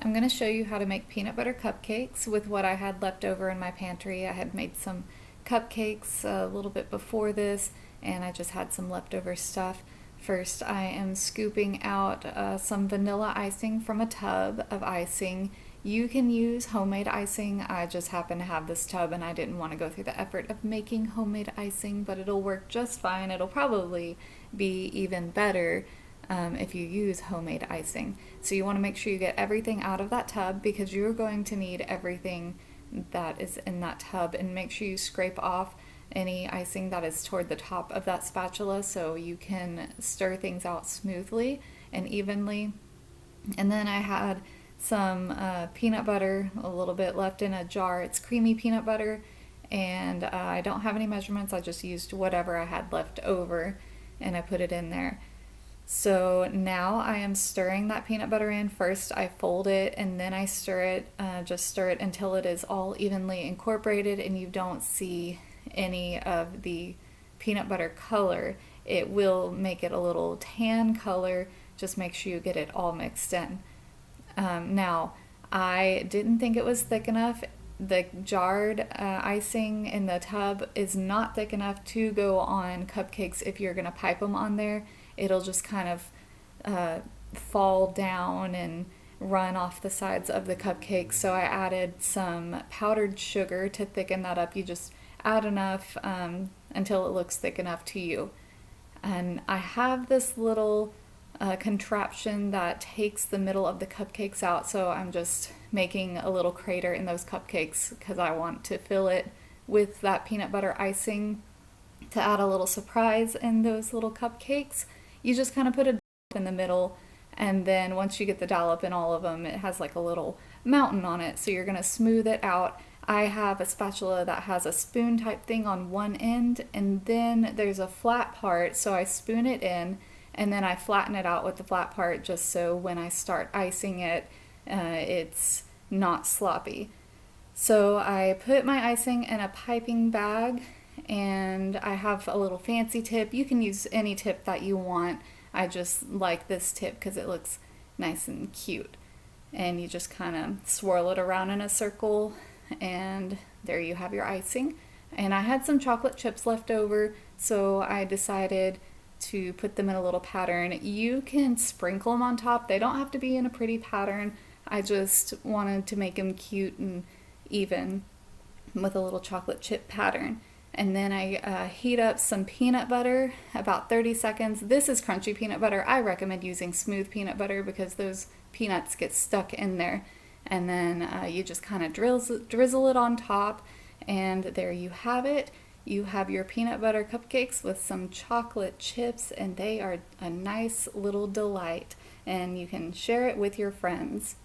I'm going to show you how to make peanut butter cupcakes with what I had left over in my pantry. I had made some cupcakes a little bit before this, and I just had some leftover stuff. First, I am scooping out some vanilla icing from a tub of icing. You can use homemade icing. I just happen to have this tub and I didn't want to go through the effort of making homemade icing, but it'll work just fine. It'll probably be even better if you use homemade icing. So you want to make sure you get everything out of that tub because you're going to need everything that is in that tub, and make sure you scrape off any icing that is toward the top of that spatula so you can stir things out smoothly and evenly. And then I had some peanut butter, a little bit left in a jar. It's creamy peanut butter, and I don't have any measurements. I just used whatever I had left over and I put it in there. So now I am stirring that peanut butter in. First I fold it and then I stir it, just stir it until it is all evenly incorporated and you don't see any of the peanut butter color. It will make it a little tan color. Just make sure you get it all mixed in. Now, I didn't think it was thick enough. The jarred icing in the tub is not thick enough to go on cupcakes if you're going to pipe them on there. It'll just kind of fall down and run off the sides of the cupcake. So I added some powdered sugar to thicken that up. You just add enough until it looks thick enough to you. And I have this little contraption that takes the middle of the cupcakes out, so I'm just making a little crater in those cupcakes because I want to fill it with that peanut butter icing to add a little surprise in those little cupcakes. You just kind of put a dollop in the middle, and then once you get the dollop in all of them, it has like a little mountain on it, so you're going to smooth it out. I have a spatula that has a spoon type thing on one end, and then there's a flat part, so I spoon it in and then I flatten it out with the flat part just so when I start icing it, it's not sloppy. So I put my icing in a piping bag, and I have a little fancy tip. You can use any tip that you want. I just like this tip because it looks nice and cute. And you just kind of swirl it around in a circle, and there you have your icing. And I had some chocolate chips left over, so I decided to put them in a little pattern. You can sprinkle them on top. They don't have to be in a pretty pattern. I just wanted to make them cute and even with a little chocolate chip pattern. And then I heat up some peanut butter, about 30 seconds. This is crunchy peanut butter. I recommend using smooth peanut butter because those peanuts get stuck in there. And then you just kind of drizzle it on top, and there you have it. You have your peanut butter cupcakes with some chocolate chips, and they are a nice little delight, and you can share it with your friends.